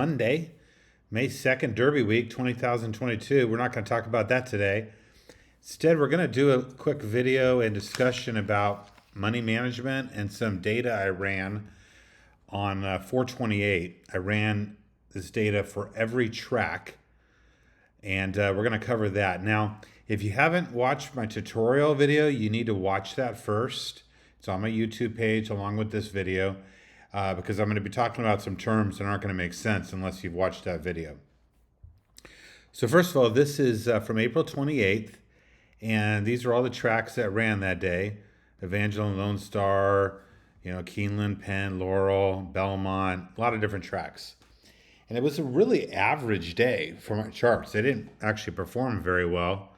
Monday, May 2nd, Derby Week 2022. We're not going to talk about that today. Instead, we're going to do a quick video and discussion about money management and some data I ran on 428. I ran this data for every track, and we're going to cover that. Now, if you haven't watched my tutorial video, you need to watch that first. It's on my YouTube page along with this video. Because I'm going to be talking about some terms that aren't going to make sense unless you've watched that video. So first of all, this is from April 28th, and these are all the tracks that ran that day. Evangeline, Lone Star, Keeneland, Penn, Laurel, Belmont, a lot of different tracks. And it was a really average day for my charts. They didn't actually perform very well.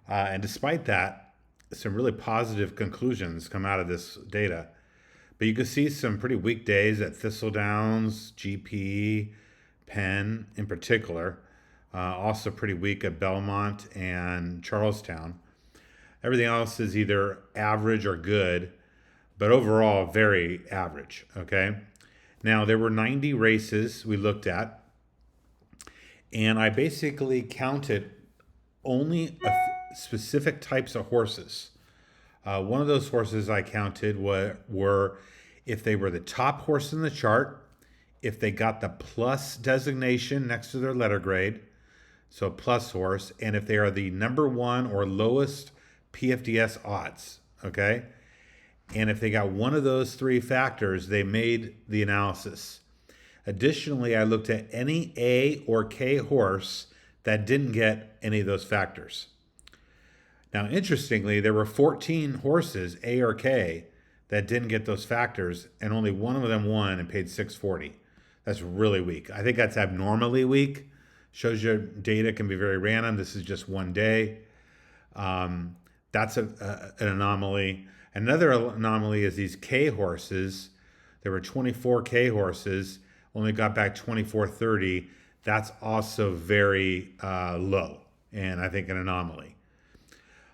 And despite that, some really positive conclusions come out of this data. But you can see some pretty weak days at Thistledowns, GP, Penn in particular. Also pretty weak at Belmont and Charlestown. Everything else is either average or good, but overall very average, okay? Now, there were 90 races we looked at, and I basically counted only specific types of horses. One of those horses I counted were if they were the top horse in the chart, if they got the plus designation next to their letter grade, so plus horse, and if they are the number one or lowest PFDS odds, okay? And if they got one of those three factors, they made the analysis. Additionally, I looked at any A or K horse that didn't get any of those factors. Now, interestingly, there were 14 horses, A or K, that didn't get those factors, and only one of them won and paid $640. That's really weak. I think that's abnormally weak. Shows your data can be very random. This is just one day. That's an anomaly. Another anomaly is these K horses. There were 24 K horses, only got back 2430. That's also very low, and I think an anomaly.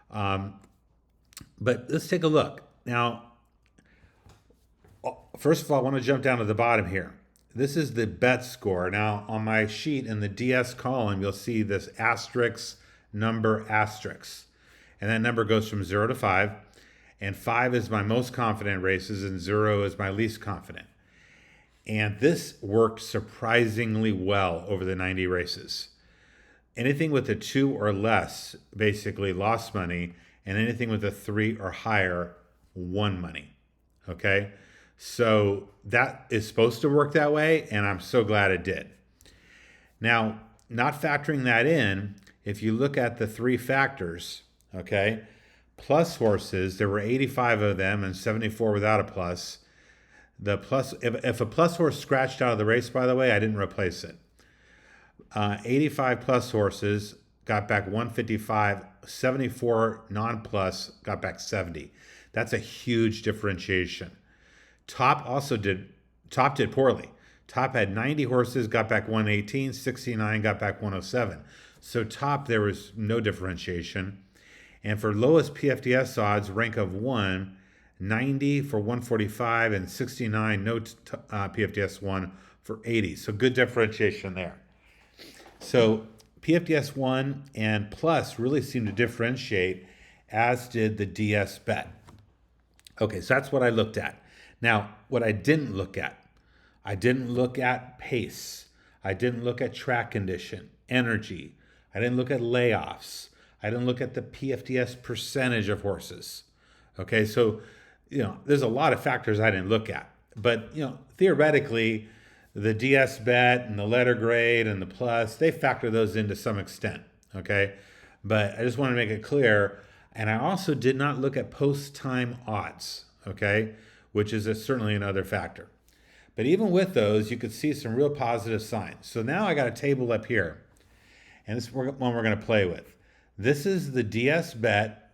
But let's take a look. Now, first of all, I want to jump down to the bottom here. This is the bet score. Now, on my sheet in the DS column, you'll see this asterisk number asterisk. And that number goes from 0 to 5. And 5 is my most confident races, and 0 is my least confident. And this worked surprisingly well over the 90 races. Anything with a 2 or less basically lost money, and anything with a 3 or higher won money, okay? So that is supposed to work that way, and I'm so glad it did. Now, not factoring that in, if you look at the three factors, okay, plus horses, there were 85 of them and 74 without a plus. The plus, if a plus horse scratched out of the race, by the way, I didn't replace it. 85 plus horses got back 155, 74 non-plus got back 70. That's a huge differentiation. Top did poorly. Top had 90 horses, got back 118, 69 got back 107. So top, there was no differentiation. And for lowest PFDS odds, rank of 1, 90 for 145 and 69, no PFDS 1 for 80. So good differentiation there. So PFDS 1 and plus really seem to differentiate, as did the DS bet. Okay, so that's what I looked at. Now, what I didn't look at pace. I didn't look at track condition, energy. I didn't look at layoffs. I didn't look at the PFDS percentage of horses. Okay, so, there's a lot of factors I didn't look at. But, theoretically, the DS bet and the letter grade and the plus, they factor those in to some extent, okay? But I just want to make it clear. And I also did not look at post-time odds, okay? Which is certainly another factor. But even with those, you could see some real positive signs. So now I got a table up here, and this is one we're going to play with. This is the DS bet,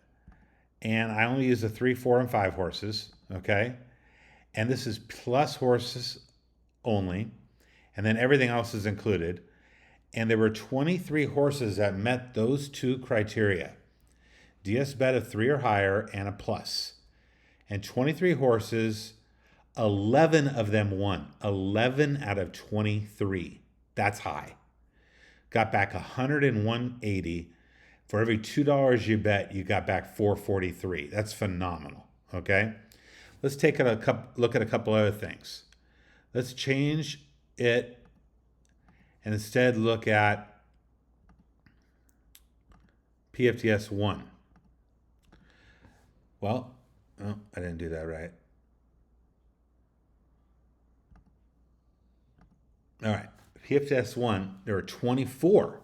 and I only use the 3, 4, and 5 horses, okay? And this is plus horses only, and then everything else is included. And there were 23 horses that met those two criteria. DS bet of 3 or higher and a plus. And 23 horses, 11 of them won. 11 out of 23. That's high. Got back 101.80. For every $2 you bet, you got back 443. That's phenomenal. Okay. Let's take look at a couple other things. Let's change it and instead look at PFTS 1. Well, oh, I didn't do that right. All right. PFTS 1, there were 24.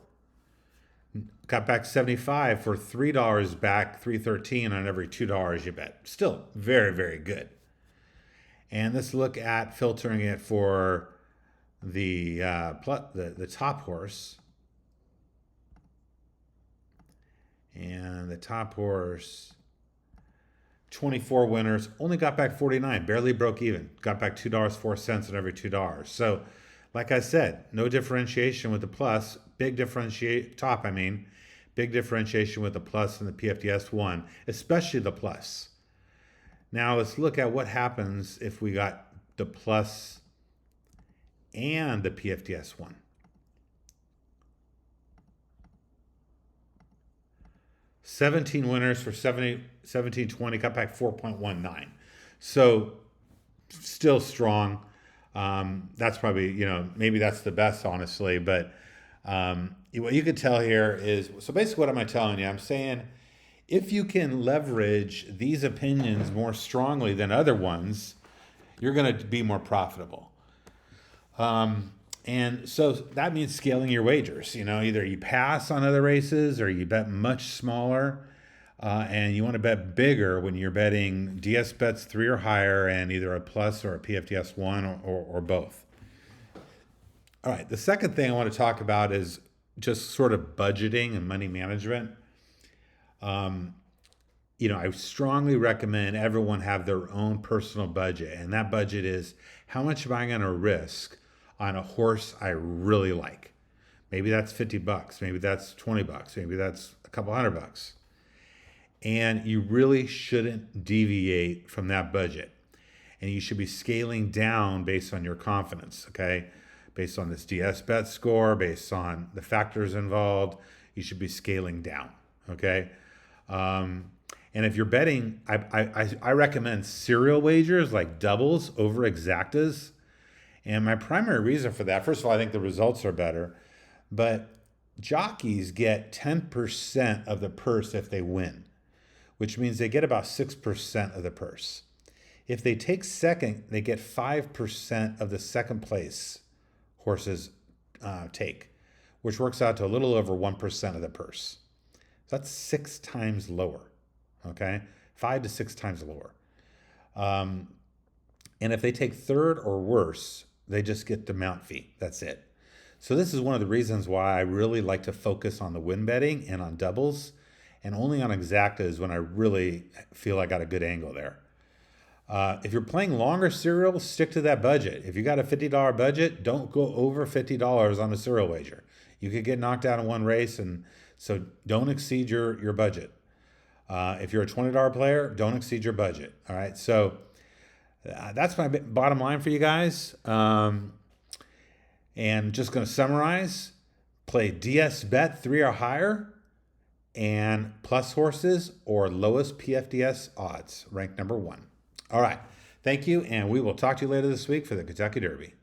Got back 75 for $3 back, 313 on every $2 you bet. Still very, very good. And let's look at filtering it for the top horse. And the top horse, 24 winners, only got back 49, barely broke even. Got back $2.04 on every $2. So, like I said, no differentiation with the plus, big differentiation with the plus and the PFTS 1, especially the plus. Now let's look at what happens if we got the plus and the PFTS 1. $17 winners for 1720, got back 4.19. So still strong. That's probably, maybe that's the best, honestly. But what you could tell here is, so basically what am I telling you? I'm saying if you can leverage these opinions more strongly than other ones, you're going to be more profitable. And so that means scaling your wagers. Either you pass on other races or you bet much smaller. And you want to bet bigger when you're betting DS bets 3 or higher and either a plus or a PFTS 1 or both. All right. The second thing I want to talk about is just sort of budgeting and money management. I strongly recommend everyone have their own personal budget. And that budget is, how much am I going to risk on a horse I really like? Maybe that's $50. Maybe that's $20. Maybe that's a couple $100. And you really shouldn't deviate from that budget. And you should be scaling down based on your confidence, okay? Based on this DS bet score, based on the factors involved, you should be scaling down, okay? And if you're betting, I recommend serial wagers like doubles over exactas. And my primary reason for that, first of all, I think the results are better, but jockeys get 10% of the purse if they win, which means they get about 6% of the purse. If they take second, they get 5% of the second place horses take, which works out to a little over 1% of the purse. That's 6 times lower, okay? 5 to 6 times lower. And if they take third or worse, they just get the mount fee. That's it. So this is one of the reasons why I really like to focus on the win betting and on doubles, and only on exactas when I really feel I got a good angle there. If you're playing longer serials, stick to that budget. If you got a $50 budget, don't go over $50 on a serial wager. You could get knocked out in one race, and so don't exceed your budget. If you're a $20 player, don't exceed your budget. All right, so that's my bottom line for you guys. And just going to summarize: play DS bet 3 or higher, and plus horses or lowest PFDS odds, ranked number 1. All right. Thank you, and we will talk to you later this week for the Kentucky Derby.